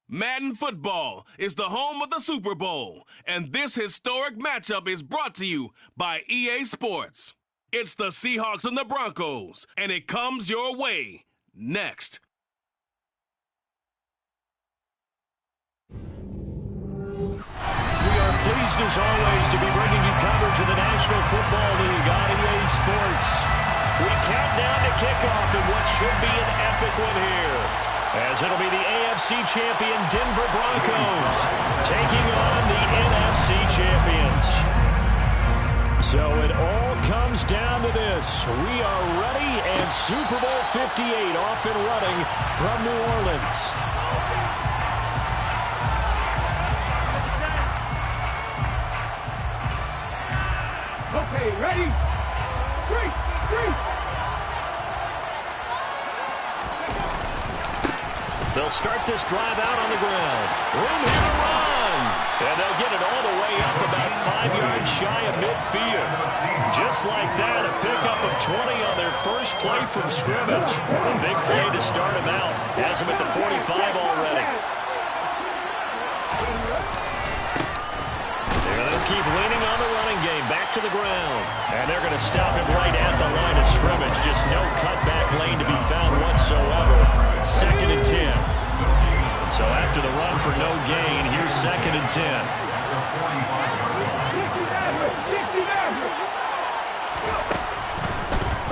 Madden football is the home of the Super Bowl, and this historic matchup is brought to you by EA Sports. It's the Seahawks and the Broncos, and it comes your way next. We are pleased, as always, to be bringing you coverage of the National Football League on EA Sports. We count down to kickoff in what should be an epic one here, as it'll be the AFC champion Denver Broncos taking on the NFC champions. So it all comes down to this. We are ready, and Super Bowl 58 off and running from New Orleans. Okay, ready? Three. They'll start this drive out on the ground. Room here to run. And they'll get it all the way up about 5 yards shy of midfield. Just like that, a pickup of 20 on their first play from scrimmage. A big play to start them out. Has them at the 45 already. They'll keep leaning on the running game. Back to the ground. And they're going to stop him right at the line of scrimmage. Just no cutback lane to be found whatsoever. 2nd and 10. So after the run for no gain, here's 2nd and 10.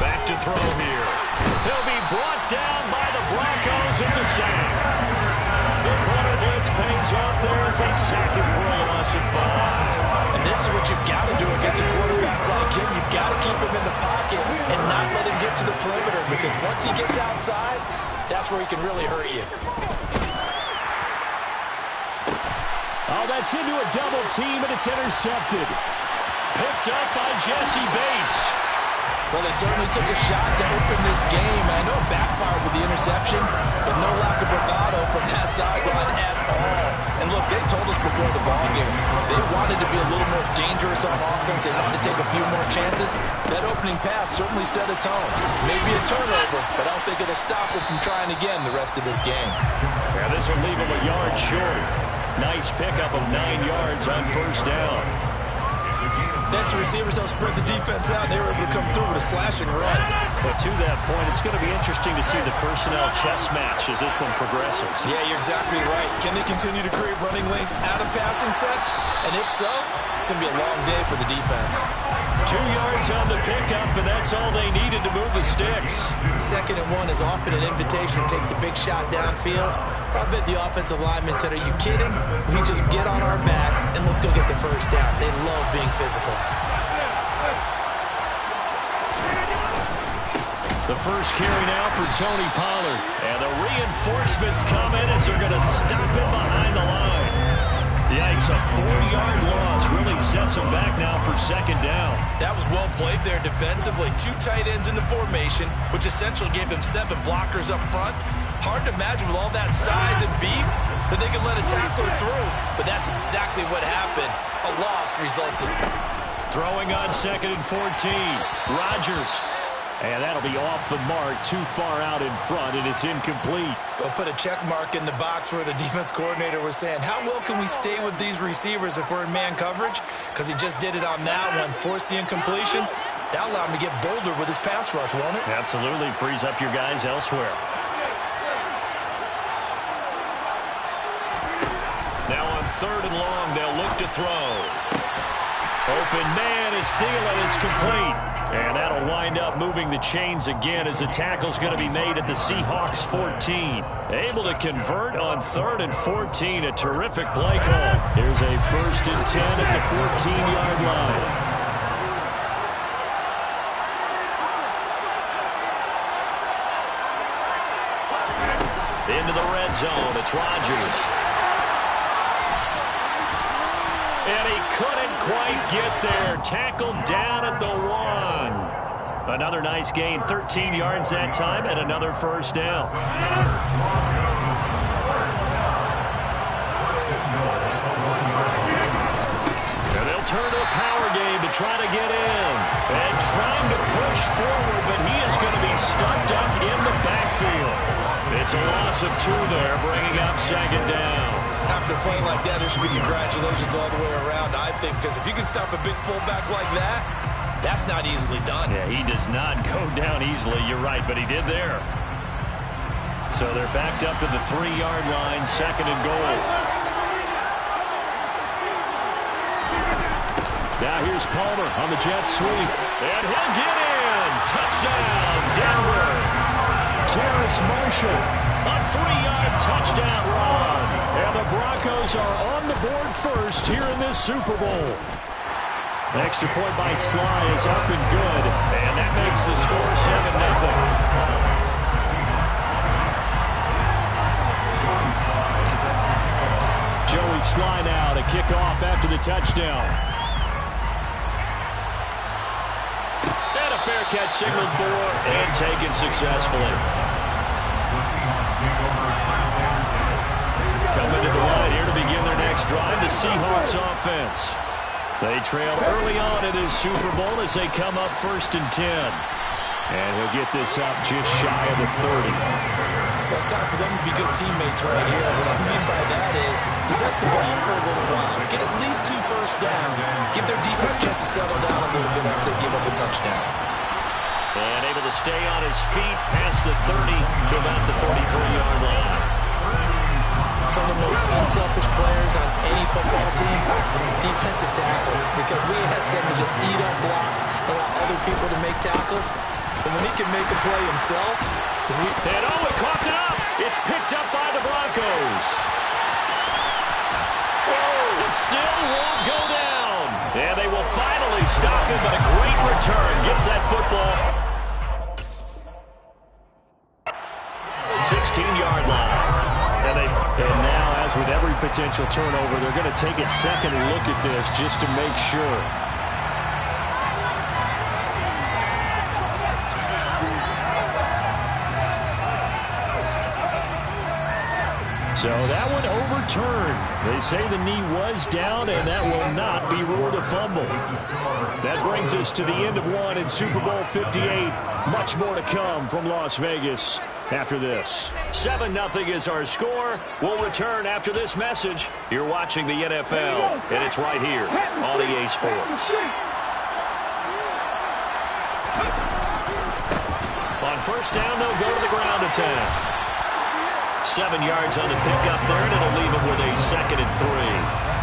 Back to throw here. He'll be brought down by the Broncos. It's a sack. The corner blitz pays off there as they sack him for a loss of 5. And this is what you've got to do against a quarterback like him. You've got to keep him in the pocket and not let him get to the perimeter, because once he gets outside, that's where he can really hurt you. Oh, that's into a double team, and it's intercepted. Picked up by Jesse Bates. Well, they certainly took a shot to open this game. I know it backfired with the interception, but no lack of bravado from that sideline at all. And look, they told us before the ball game, they wanted to be a little more dangerous on offense. They wanted to take a few more chances. That opening pass certainly set a tone. Maybe a turnover, but I don't think it'll stop them from trying again the rest of this game. Yeah, this will leave them a yard short. Nice pickup of 9 yards on first down. Next, the receivers help spread the defense out, and they were able to come through with a slashing run. But to that point, it's going to be interesting to see the personnel chess match as this one progresses. Yeah, you're exactly right. Can they continue to create running lanes out of passing sets? And if so, it's going to be a long day for the defense. 2 yards on the pickup, and that's all they needed to move the sticks. 2nd and 1 is often an invitation to take the big shot downfield. I bet the offensive lineman said, are you kidding? We just get on our backs, and let's go get the first down. They love being physical. The first carry now for Tony Pollard. And the reinforcements come in as they're going to stop him behind the line. Yikes, a 4-yard loss really sets him back now for 2nd down. That was well played there defensively. 2 tight ends in the formation, which essentially gave them 7 blockers up front. Hard to imagine with all that size and beef that they could let a tackler through. But that's exactly what happened. A loss resulted. Throwing on 2nd and 14. Rodgers. And that'll be off the mark, too far out in front, and it's incomplete. They'll put a check mark in the box where the defense coordinator was saying, how well can we stay with these receivers if we're in man coverage? Because he just did it on that one, forced the incompletion. That'll allow him to get bolder with his pass rush, won't it? Absolutely, frees up your guys elsewhere. Now on 3rd and long, they'll look to throw. Open man is Thielen. It's complete. And that'll wind up moving the chains again as the tackle's going to be made at the Seahawks 14. Able to convert on 3rd and 14. A terrific play call. Here's a 1st and 10 at the 14-yard line. Into the red zone. It's Rodgers. And he couldn't quite get there. Tackled down at the 1. Another nice gain. 13 yards that time and another first down. And they'll turn to a power game to try to get in. And trying to push forward, but he is going to be stuck up in the backfield. It's a loss of 2 there, bringing up second down. After playing like that, there should be congratulations all the way around, I think, because if you can stop a big fullback like that, that's not easily done. Yeah, he does not go down easily. You're right, but he did there. So they're backed up to the 3-yard line, second and goal. Now here's Palmer on the jet sweep. And he'll get in. Touchdown, Denver. Terrace Marshall, a 3-yard touchdown run. And the Broncos are on the board first here in this Super Bowl. Extra point by Sly is up and good. And that makes the score 7-0. Joey Sly now to kick off after the touchdown. And a fair catch signaled for and taken successfully. Coming to the line here to begin their next drive, the Seahawks offense. They trail early on in this Super Bowl as they come up 1st and 10. And he'll get this up just shy of the 30. Well, it's time for them to be good teammates right here. What I mean by that is possess the ball for a little while. Get at least 2 first downs. Give their defense a chance to settle down a little bit after they give up a touchdown. And able to stay on his feet past the 30 to about the 43-yard line. Some of the most unselfish players on any football team, defensive tackles, because we ask them to just eat up blocks and allow other people to make tackles. And when he can make a play himself, and it caught it up. It's picked up by the Broncos. Whoa, it still won't go down. And they will finally stop him, but a great return gets that football. 16-yard line. And now, as with every potential turnover, they're going to take a second look at this just to make sure. So that one overturned. They say the knee was down, and that will not be ruled a fumble. That brings us to the end of one in Super Bowl 58. Much more to come from Las Vegas after this. 7-0 is our score. We'll return after this message. You're watching the NFL, and it's right here on EA Sports. On first down, they'll go to the ground attack. 7 yards on the pickup there, and it'll leave them with a 2nd and 3.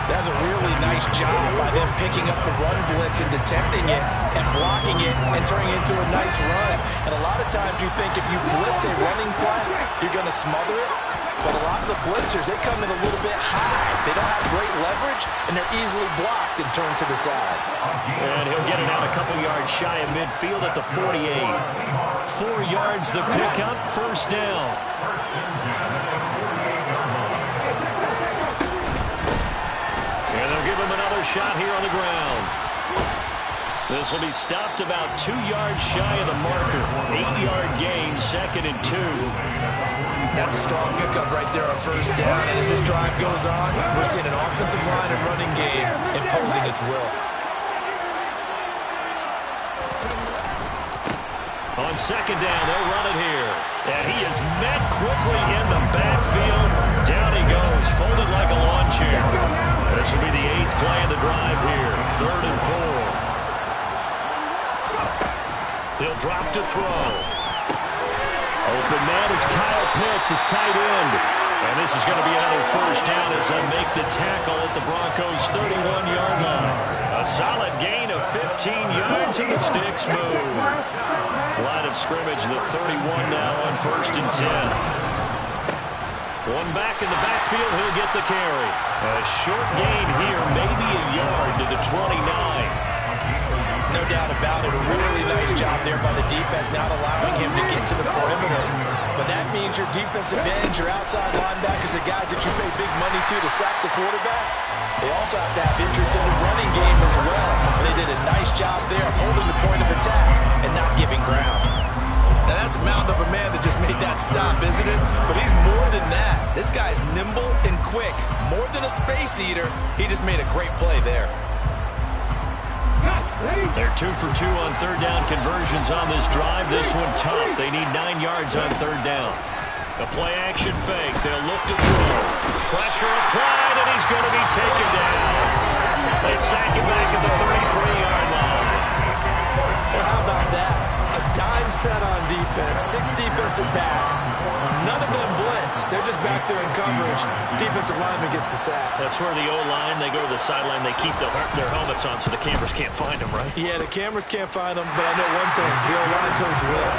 That's a really nice job by them picking up the run blitz and detecting it and blocking it and turning it into a nice run. And a lot of times you think if you blitz a running play, you're going to smother it. But a lot of the blitzers, they come in a little bit high. They don't have great leverage, and they're easily blocked and turned to the side. And he'll get it out a couple yards shy of midfield at the 48. 4 yards the pickup, first down. And they'll give him another shot here on the ground. This will be stopped about 2 yards shy of the marker. 8-yard gain, 2nd and 2. That's a strong pickup right there on first down. And as this drive goes on, we're seeing an offensive line and running game imposing its will. On second down, they'll run it here. And he is met quickly in the backfield. Down he goes, folded like a lawn chair. This will be the 8th play of the drive here. 3rd and 4. He'll drop to throw. Open man is Kyle Pitts, his tight end. And this is going to be another first down as they make the tackle at the Broncos' 31-yard line. A solid gain of 15 yards and the sticks move. Line of scrimmage, the 31 now on 1st and 10. One back in the backfield, he'll get the carry. A short gain here, maybe a yard to the 29. No doubt about it. A really nice job there by the defense, not allowing him to get to the perimeter. But that means your defensive ends, your outside linebackers, the guys that you pay big money to sack the quarterback, they also have to have interest in the running game as well. And they did a nice job there of holding the point of attack and not giving ground. Now that's a mountain of a man that just made that stop, isn't it? But he's more than that. This guy's nimble and quick. More than a space eater, he just made a great play there. They're 2 for 2 on third down conversions on this drive. This one tough. They need 9 yards on third down. A play-action fake. They'll look to throw. Pressure applied, and he's going to be taken down. They sack him back at the 33-yard line. Well, how about that? A dime set on defense. 6 defensive backs. None of them blitz. They're just back there in coverage. Defensive lineman gets the sack. That's where the O-line, they go to the sideline, they keep their helmets on so the cameras can't find them, right? Yeah, the cameras can't find them, but I know one thing. The O-line coach will.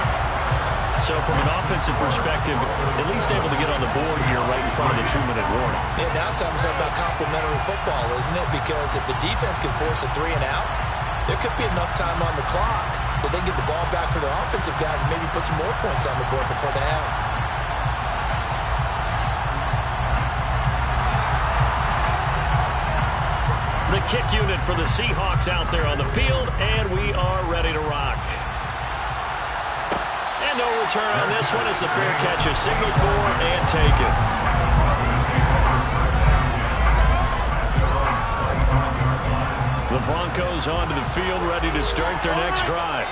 So from an offensive perspective, at least able to get on the board here right in front of the 2-minute warning. Yeah, now it's time to talk about complementary football, isn't it? Because if the defense can force a 3 and out, there could be enough time on the clock that they can get the ball back for their offensive guys and maybe put some more points on the board before the half. The kick unit for the Seahawks out there on the field, and we are ready to rock. And no return on this one as the fair catch is signaled for and taken. The Broncos onto the field, ready to start their next drive.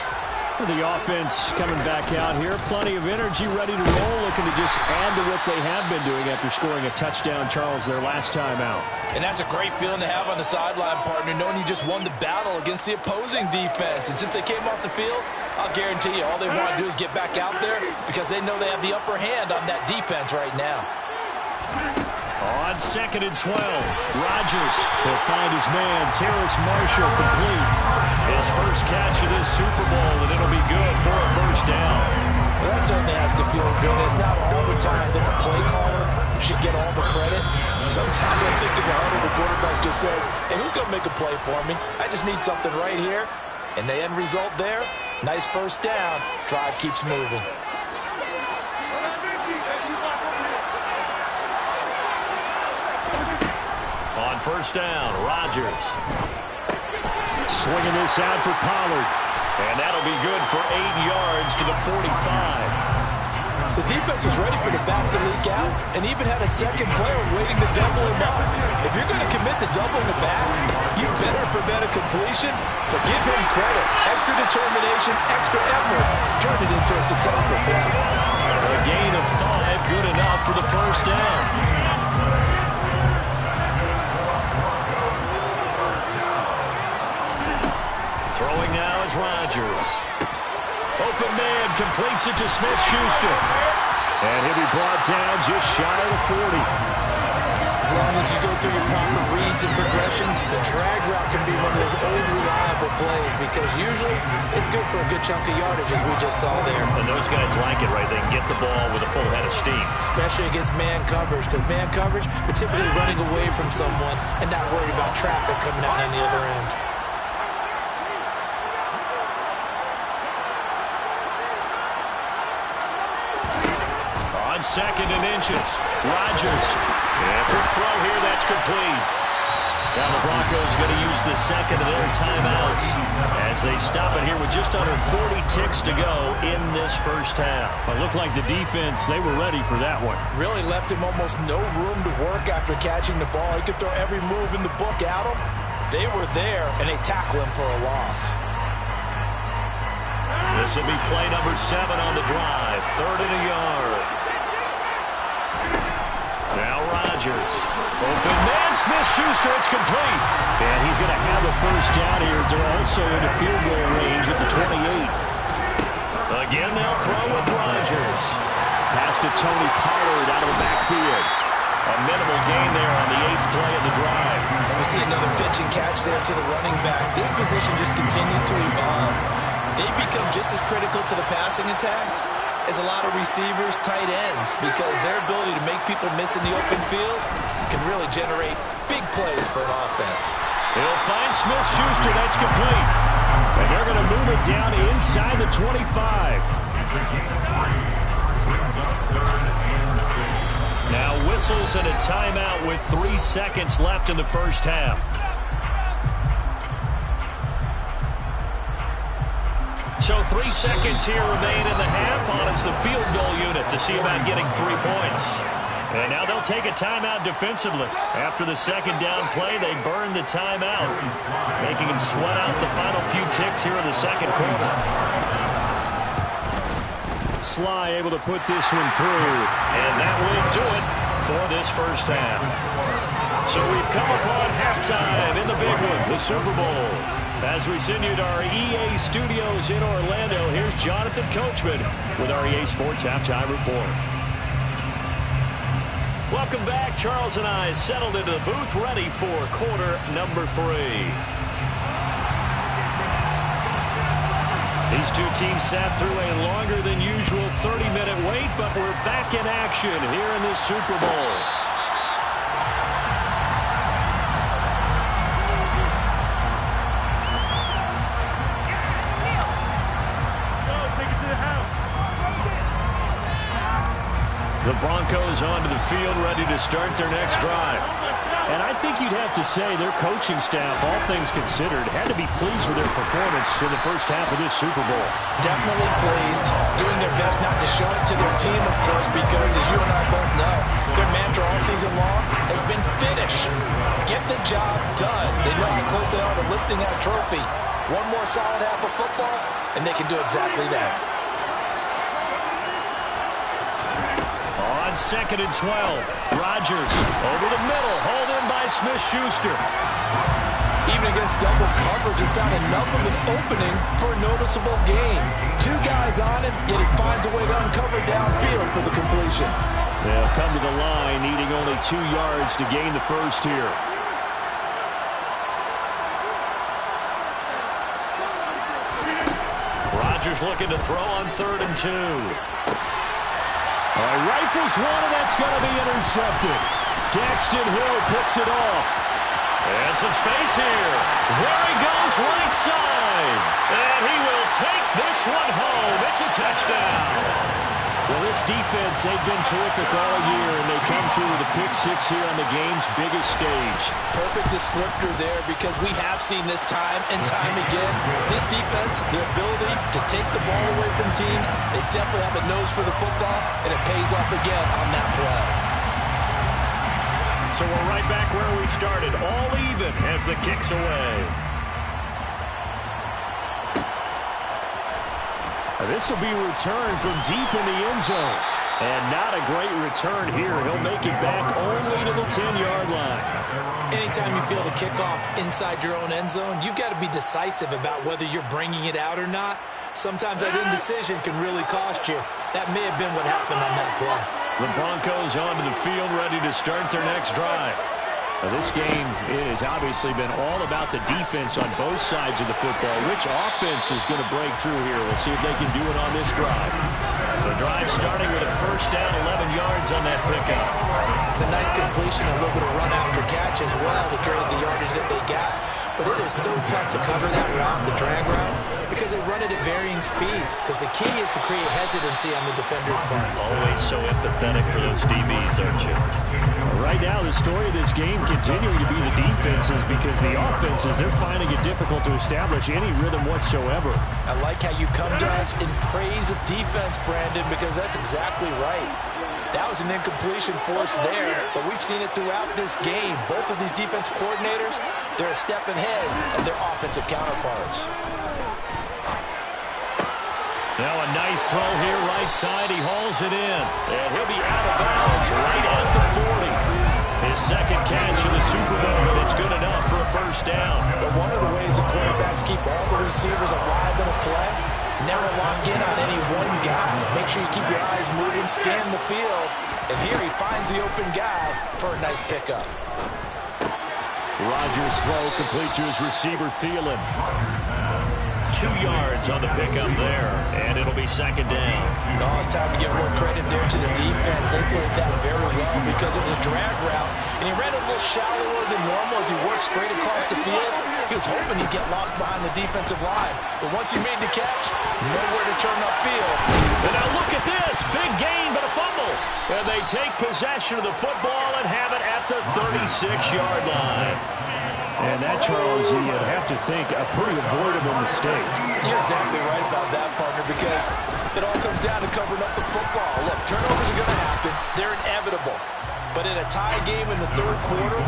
The offense coming back out here. Plenty of energy, ready to roll, looking to just add to what they have been doing after scoring a touchdown, Charles, their last time out. And that's a great feeling to have on the sideline, partner, knowing you just won the battle against the opposing defense. And since they came off the field, I'll guarantee you all they want to do is get back out there because they know they have the upper hand on that defense right now. On 2nd and 12, Rodgers will find his man, Terrace Marshall, complete. His first catch of this Super Bowl, and it'll be good for a first down. Well, that certainly has to feel good. It's not all the time that the play caller should get all the credit. Sometimes I think in the huddle, the quarterback just says, hey, who's going to make a play for me? I just need something right here. And the end result there, nice first down. Drive keeps moving. On first down, Rodgers. Swinging this out for Pollard. And that'll be good for 8 yards to the 45. The defense was ready for the back to leak out and even had a second player waiting to double him up. If you're going to commit to doubling the back, you better prevent a completion, but give him credit. Extra determination, extra effort. Turned it into a successful play. A gain of 5, good enough for the first down. Throwing now is Rodgers. Open man completes it to Smith-Schuster. And he'll be brought down just shy of the 40. As long as you go through your proper reads and progressions, the drag route can be one of those old reliable plays because usually it's good for a good chunk of yardage as we just saw there. And those guys like it, right? They can get the ball with a full head of steam. Especially against man coverage because man coverage, they're typically running away from someone and not worried about traffic coming out on the other end. On 2nd and inches, Rodgers. And quick throw here, that's complete. Now the Broncos going to use the second of their timeouts as they stop it here with just under 40 ticks to go in this first half. It looked like the defense, they were ready for that one. Really left him almost no room to work after catching the ball. He could throw every move in the book at him. They were there, and they tackle him for a loss. This will be play number 7 on the drive. 3rd and a yard. Now Rodgers. Open man, Smith-Schuster, it's complete. And he's going to have a first down here. They're also into field goal range at the 28. Again, they'll throw with Rodgers. Pass to Tony Pollard out of the backfield. A minimal gain there on the 8th play of the drive. And we see another pitch and catch there to the running back. This position just continues to evolve. They become just as critical to the passing attack as a lot of receivers, tight ends, because their ability to make people miss in the open field can really generate big plays for an offense. He'll find Smith-Schuster, that's complete. And they're going to move it down inside the 25. Now whistles and a timeout with 3 seconds left in the first half. So 3 seconds here remain in the half on it's the field goal unit to see about getting 3 points. And now they'll take a timeout defensively. After the second down play, they burn the timeout, making them sweat out the final few ticks here in the second quarter. Sly able to put this one through. And that will do it for this first half. So we've come upon halftime in the big one, the Super Bowl. As we send you to our EA studios in Orlando, here's Jonathan Coachman with our EA Sports Halftime Report. Welcome back. Charles and I settled into the booth ready for quarter number 3. These two teams sat through a longer than usual 30-minute wait, but we're back in action here in this Super Bowl. The Broncos onto the field, ready to start their next drive. And I think you'd have to say their coaching staff, all things considered, had to be pleased with their performance in the first half of this Super Bowl. Definitely pleased, doing their best not to show it to their team, of course, because as you and I both know, their mantra all season long has been finish. Get the job done. They know how close they are to lifting that trophy. One more solid half of football, and they can do exactly that. On 2nd and 12, Rodgers over the middle, hauled in by Smith-Schuster. Even against double coverage, he found enough of an opening for a noticeable gain. 2 guys on him, yet he finds a way to uncover downfield for the completion. They'll come to the line, needing only 2 yards to gain the first here. Rodgers looking to throw on 3rd and 2. Rifles one, and that's going to be intercepted. Daxton Hill picks it off. And some space here. There he goes, right side. And he will take this one home. It's a touchdown. Well, this defense, they've been terrific all year, and they come through with a pick-6 here on the game's biggest stage. Perfect descriptor there, because we have seen this time and time again. This defense, their ability to take the ball away from teams, they definitely have a nose for the football, and it pays off again on that play. So we're right back where we started, all even as the kick's away. This will be returned from deep in the end zone. And not a great return here. He'll make it back only to the 10-yard line. Anytime you feel the kickoff inside your own end zone, you've got to be decisive about whether you're bringing it out or not. Sometimes that indecision can really cost you. That may have been what happened on that play. The Broncos onto the field, ready to start their next drive. Now, this game has obviously been all about the defense on both sides of the football. Which offense is going to break through here? We'll see if they can do it on this drive. The drive starting with a first down, 11 yards on that pickup. It's a nice completion, a little bit of run after catch as well to carry the yardage that they got. But it is so tough to cover that route, the drag route, because they run it at varying speeds. Because the key is to create hesitancy on the defender's part. Always so empathetic for those DBs, aren't you? Right now, the story of this game continuing to be the defenses, because the offenses, they're finding it difficult to establish any rhythm whatsoever. I like how you come to us in praise of defense, Brandon, because that's exactly right. That was an incompletion force there, but we've seen it throughout this game. Both of these defense coordinators, they're a step ahead of their offensive counterparts. Now a nice throw here, right side. He hauls it in, and he'll be out of bounds right at the 40. His second catch in the Super Bowl, and it's good enough for a first down. But one of the ways the quarterbacks keep all the receivers alive in a play, never lock in on any one guy. Make sure you keep your eyes moving, scan the field, and here he finds the open guy for a nice pickup. Rodgers' throw complete to his receiver, Thielen. 2 yards on the pickup there, and it'll be second down. Oh, it's time to give more credit there to the defense. They played that very well because it was a drag route, and he ran a little shallower than normal as he worked straight across the field. He was hoping he'd get lost behind the defensive line, but once he made the catch, nowhere to turn upfield. And now look at this, big gain but a fumble. And they take possession of the football and have it at the 36-yard line. And that, Charles, you'd have to think a pretty avoidable mistake. You're exactly right about that, partner, because it all comes down to covering up the football. Look, turnovers are going to happen. They're inevitable. But in a tie game in the third quarter,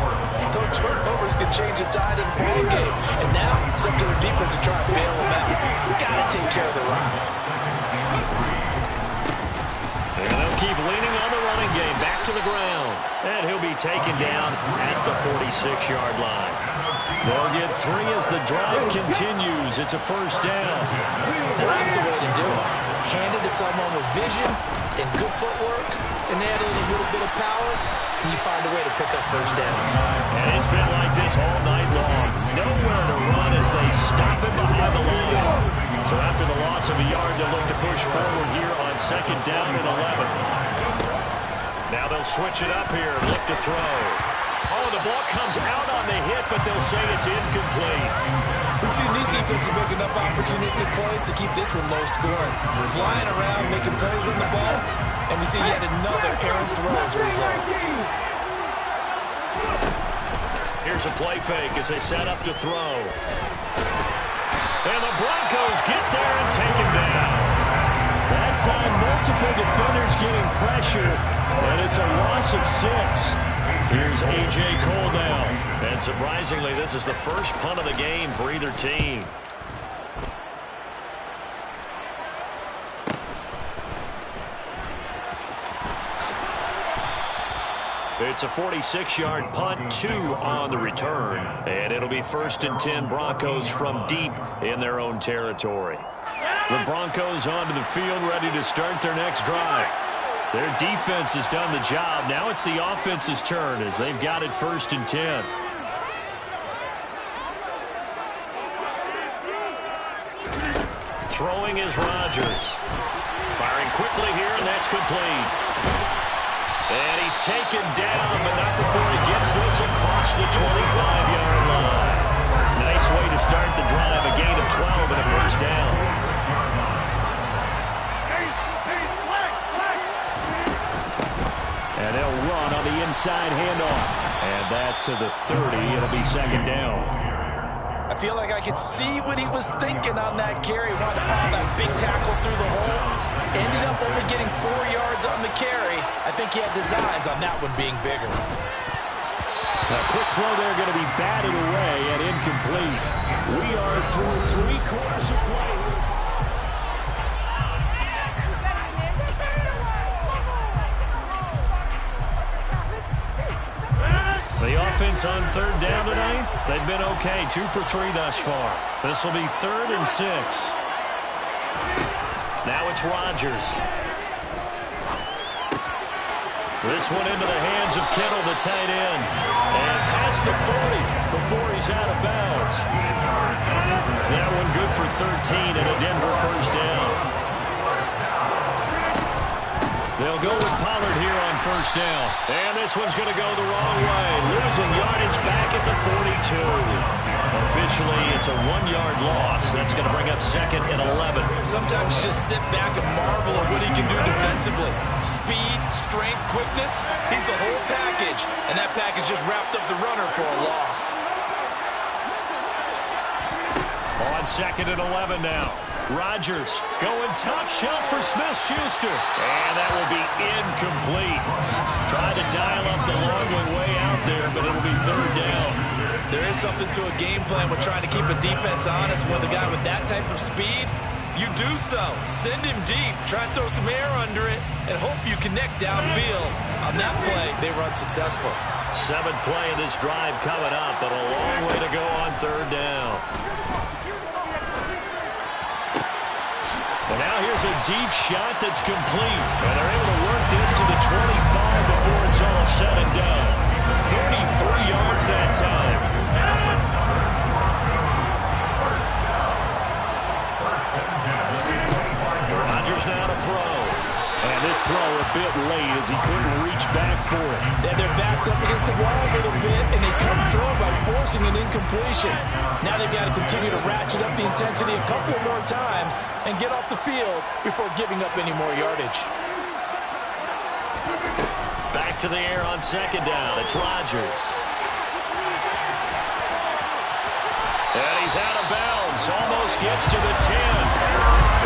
those turnovers can change the tide of the ball game. And now it's up to the defense to try and bail them out. We've got to take care of the rock. taken down at the 46-yard line. They'll get 3 as the drive continues. It's a first down. And that's the way to do it. Hand it to someone with vision and good footwork, and add in a little bit of power, and you find a way to pick up first downs. And it's been like this all night long. Nowhere to run as they stop him behind the line. So after the loss of a yard, they'll look to push forward here on second down and 11. Now they'll switch it up here and look to throw. Oh, the ball comes out on the hit, but they'll say it's incomplete. We've seen these defenses make enough opportunistic plays to keep this one low scoring. Flying around, making plays on the ball, and we see yet another errant throw as a result. Here's a play fake as they set up to throw. And the Broncos get there and take him down. That's on multiple defenders getting pressure, and it's a loss of 6. Here's A.J. Cole now. And surprisingly, this is the first punt of the game for either team. It's a 46-yard punt, 2 on the return. And it'll be 1st and 10 Broncos from deep in their own territory. The Broncos onto the field, ready to start their next drive. Their defense has done the job. Now it's the offense's turn as they've got it 1st and 10. Throwing is Rodgers. Firing quickly here, and that's complete. And he's taken down, but not before he gets this across the 25-yard line. Nice way to start the drive, a gain of 12 and a first down. And they'll run on the inside handoff. And that to the 30. It'll be second down. I feel like I could see what he was thinking on that carry. Wanted to pile that big tackle through the hole. Ended up only getting 4 yards on the carry. I think he had designs on that one being bigger. A quick throw there going to be batted away and incomplete. We are through 3 quarters of play. The offense on third down tonight, they've been okay. 2 for 3 thus far. This will be 3rd and 6. Now it's Rodgers. This one into the hands of Kittle, the tight end. And past the 40 before he's out of bounds. That one good for 13 and a Denver first down. They'll go with Pollard here on first down. And this one's going to go the wrong way. Losing yardage back at the 42. Officially, it's a 1-yard loss. That's going to bring up 2nd and 11. Sometimes you just sit back and marvel at what he can do defensively. Speed, strength, quickness. He's the whole package. And that package just wrapped up the runner for a loss. On 2nd and 11 now. Rodgers going top shelf for Smith-Schuster. And that will be incomplete. Trying to dial up the long one way out there, but it'll be 3rd down. There is something to a game plan with trying to keep a defense honest. With a guy with that type of speed, you do so. Send him deep. Try and throw some air under it and hope you connect downfield. On that play, they were unsuccessful. 7th play of this drive coming up, but a long way to go on 3rd down. And now here's a deep shot that's complete. And they're able to work this to the 25 before it's all said and done. 33 yards that time. Rodgers now to throw. And this throw a bit late as he couldn't reach back for it. And their backs up against the wall a little bit, and they come through by forcing an incompletion. Now they've got to continue to ratchet up the intensity a couple more times and get off the field before giving up any more yardage. Back to the air on 2nd down. It's Rodgers. And he's out of bounds. Almost gets to the 10.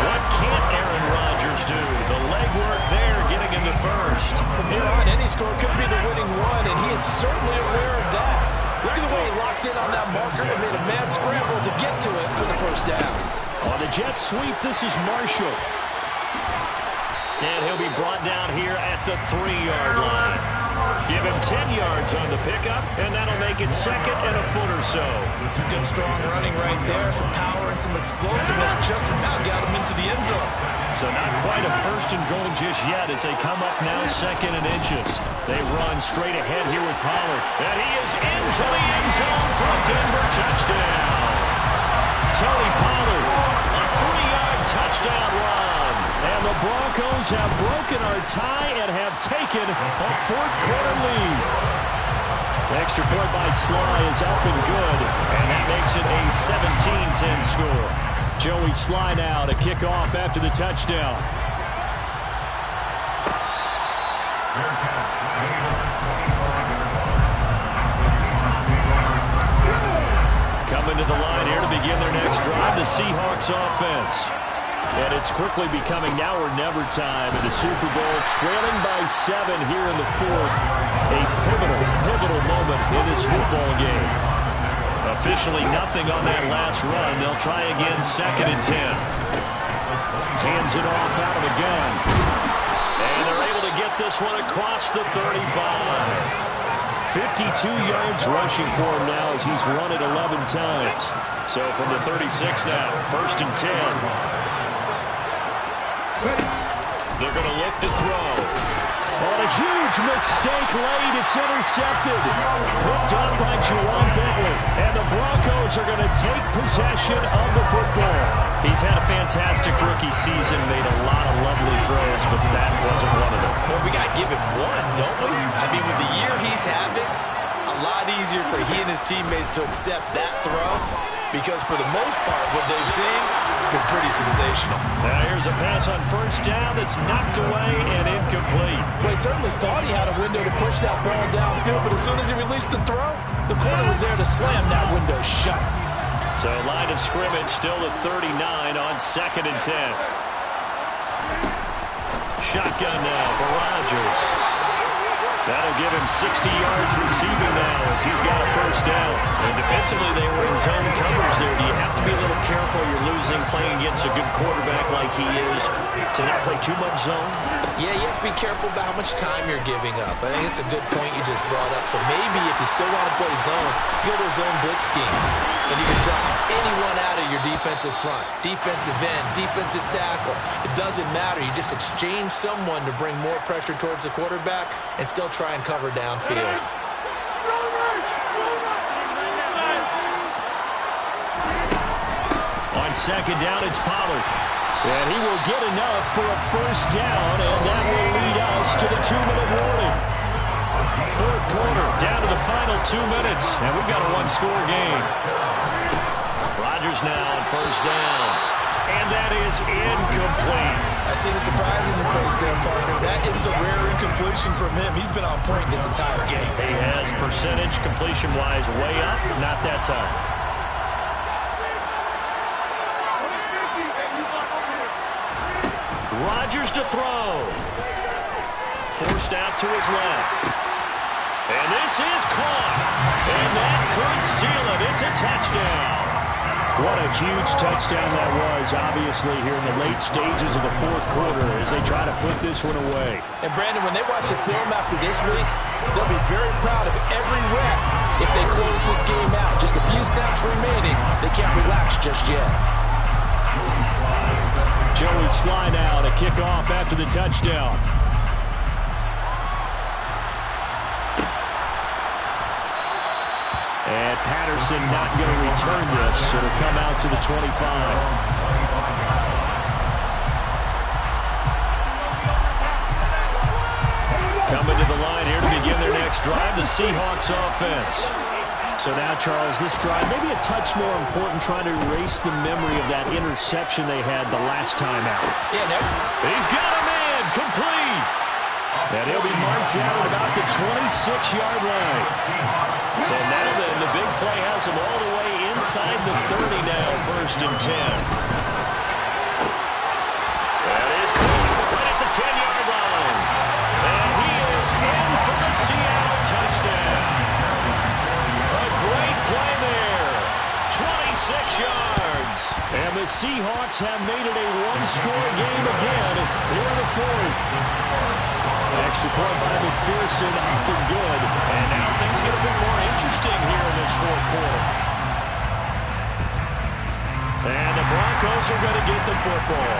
What can't Aaron Rodgers do? The legwork there getting him to first. From here on, any score could be the winning one, and he is certainly aware of that. Look at the way he locked in on that marker and made a mad scramble to get to it for the first down. On the jet sweep, this is Marshall. And he'll be brought down here at the 3-yard line. Give him 10 yards on the pickup, and that'll make it 2nd and a foot or so. Some good, strong running right there. Some power and some explosiveness just about got him into the end zone. So not quite a 1st and goal just yet as they come up now 2nd and inches. They run straight ahead here with Pollard. And he is into the end zone for a Denver touchdown. Tony Pollard, a 3-yard touchdown run. And the Broncos have broken our tie and have taken a 4th quarter lead. Extra point by Sly is up and good, and that makes it a 17-10 score. Joey Sly now to kick off after the touchdown. Coming to the line here to begin their next drive, the Seahawks offense. And it's quickly becoming now or never time in the Super Bowl, trailing by 7 here in the 4th. A pivotal moment in this football game. Officially nothing on that last run. They'll try again 2nd and 10. Hands it off out of the gun. And they're able to get this one across the 35. 52 yards rushing for him now as he's run it 11 times. So from the 36 now, 1st and 10. They're going to look to throw. On a huge mistake late, it's intercepted. Picked up by Juwan Bentley. And the Broncos are going to take possession of the football. He's had a fantastic rookie season, made a lot of lovely throws, but that wasn't one of them. Well, we got to give him one, don't we? I mean, with the year he's having, a lot easier for he and his teammates to accept that throw. Because for the most part, what they've seen, it's been pretty sensational. Now here's a pass on 1st down that's knocked away and incomplete. Well, he certainly thought he had a window to push that ball downfield, but as soon as he released the throw, the corner was there to slam that window shut. So line of scrimmage still at 39 on 2nd and 10. Shotgun now for Rodgers. That'll give him 60 yards receiving now as he's got a 1st down. And defensively, they were in zone coverage there. Do you have to be a little careful? You're losing playing against a good quarterback like he is to not play too much zone? Yeah, you have to be careful about how much time you're giving up. I think it's a good point you just brought up. So maybe if you still want to play zone, you go to a zone blitz scheme. And you can drop anyone out of your defensive front. Defensive end, defensive tackle. It doesn't matter. You just exchange someone to bring more pressure towards the quarterback and still try and cover downfield. On 2nd down, it's Pollard. And he will get enough for a 1st down, and that will lead us to the 2-minute warning. 4th quarter, down to the final 2 minutes, and we've got a 1-score game. Rodgers now on 1st down, and that is incomplete. I see the surprise in your face there, partner. That is a rare incompletion from him. He's been on point this entire game. He has percentage completion-wise way up, not that time. Rodgers to throw. Forced out to his left. And this is caught. And that could seal it. It's a touchdown. What a huge touchdown that was, obviously, here in the late stages of the 4th quarter as they try to put this one away. And, Brandon, when they watch the film after this week, they'll be very proud of every rep if they close this game out. Just a few snaps remaining. They can't relax just yet. Joey Sly now to kick off after the touchdown. And Patterson not going to return this. It'll come out to the 25. Coming to the line here to begin their next drive, the Seahawks offense. So now, Charles, this drive maybe a touch more important, trying to erase the memory of that interception they had the last time out. Yeah, he's got a man, complete. And he'll be marked down at about the 26-yard line. So now then, the big play has him all the way inside the 30 now, 1st and 10. That is caught right at the 10-yard line. And he is in for the Seattle touchdown. A great play there. 26 yards. And the the Seahawks have made it a one-score game again here in the fourth. Extra point by McPherson, up and good. And now things get a bit more interesting here in this fourth quarter. And the Broncos are going to get the football.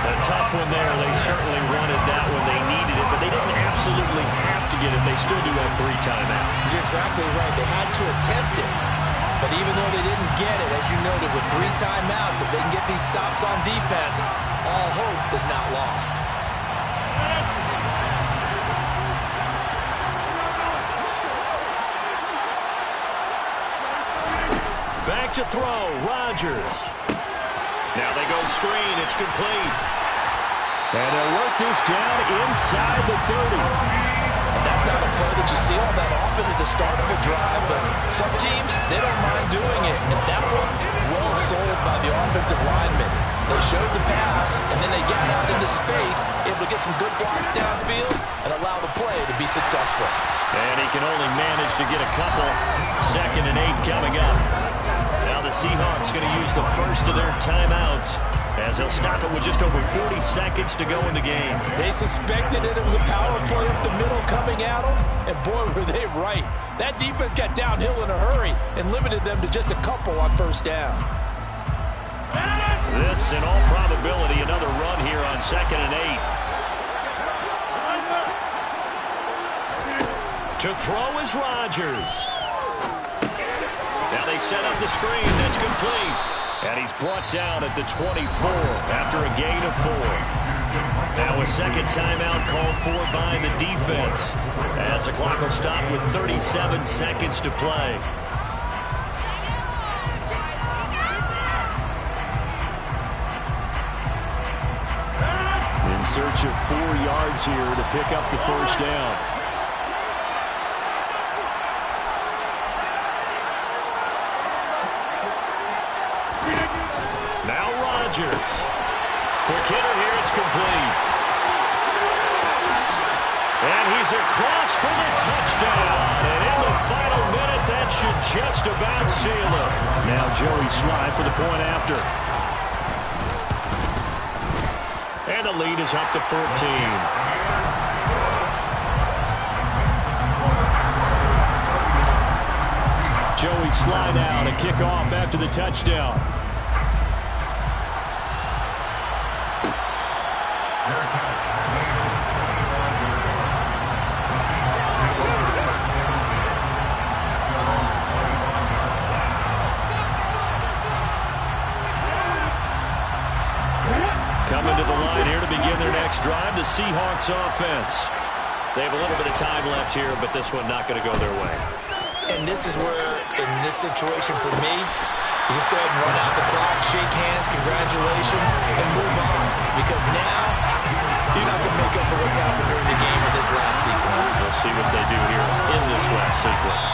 A tough one there. They certainly wanted that when they needed it, but they didn't absolutely have to get it. They still do have 3 timeouts. You're exactly right. They had to attempt it. But even though they didn't get it, as you noted, with 3 timeouts, if they can get these stops on defense, all hope is not lost. Back to throw, Rodgers. Now they go screen, it's complete. And they'll work this down inside the 30. And that's not a play that you see all that often at the start of a drive, but some teams, they don't mind doing it. And that one, well sold by the offensive lineman. They showed the pass, and then they got out into space, able to get some good blocks downfield and allow the play to be successful. And he can only manage to get a couple. 2nd and 8 coming up. Now the Seahawks going to use the first of their timeouts as they'll stop it with just over 40 seconds to go in the game. They suspected that it was a power play up the middle coming at them, and boy, were they right. That defense got downhill in a hurry and limited them to just a couple on first down. This, in all probability, another run here on 2nd and 8. To throw is Rodgers. Now they set up the screen. That's complete. And he's brought down at the 24 after a gain of 4. Now a second timeout called for by the defense as the clock will stop with 37 seconds to play. In search of 4 yards here to pick up the first down. Quick hitter here, it's complete. And he's across for the touchdown. And in the final minute, that should just about seal it. Now Joey Sly for the point after. And the lead is up to 14. Joey Sly now to kick off after the touchdown. Coming to the line here to begin their next drive, the Seahawks offense. They have a little bit of time left here, but this one not going to go their way. And this is where, in this situation for me, you just go ahead and run out the clock, shake hands, congratulations, and move on. Because now, you're not going to make up for what's happened during the game in this last sequence. We'll see what they do here in this last sequence.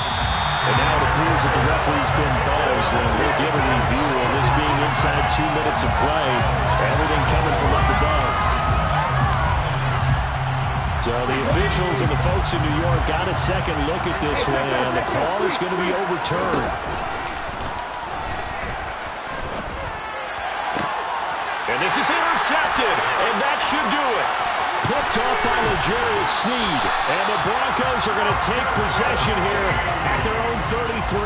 And now it appears that the referee's been buzzed, and we'll give a review of this being inside 2 minutes of play. Everything coming from up above. So the officials and the folks in New York got a second look at this one, and the call is going to be overturned. And this is intercepted, and that should do it. Picked off by L'Jarius Sneed, and the Broncos are going to take possession here at their own 33.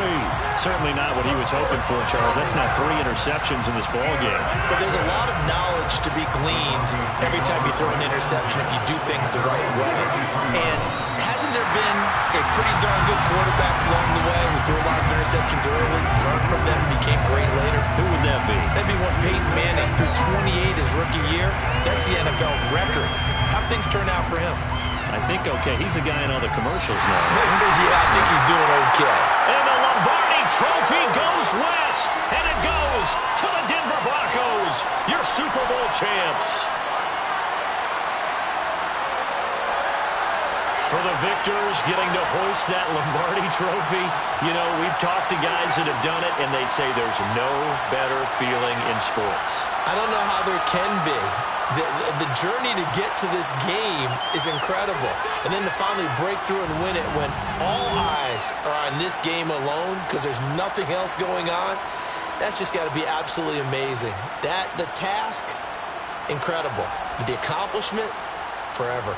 Certainly not what he was hoping for, Charles. That's now 3 interceptions in this ballgame. But there's a lot of knowledge to be gleaned every time you throw an interception if you do things the right way. And hasn't there been a pretty darn good quarterback along the way who threw a lot of interceptions early, learned from them, became great later? Who would that be? That'd be one Peyton Manning threw 28 his rookie year. That's the NFL record. How'd things turn out for him? I think okay. He's the guy in all the commercials now. Yeah, I think he's doing okay. And the Lombardi Trophy goes west, and it goes to the Denver Broncos, your Super Bowl champs. For the victors getting to hoist that Lombardi Trophy, you know, we've talked to guys that have done it, and they say there's no better feeling in sports. I don't know how there can be. The journey to get to this game is incredible. And then to finally break through and win it when all eyes are on this game alone because there's nothing else going on, That's just got to be absolutely amazing. The task, incredible. But the accomplishment, forever.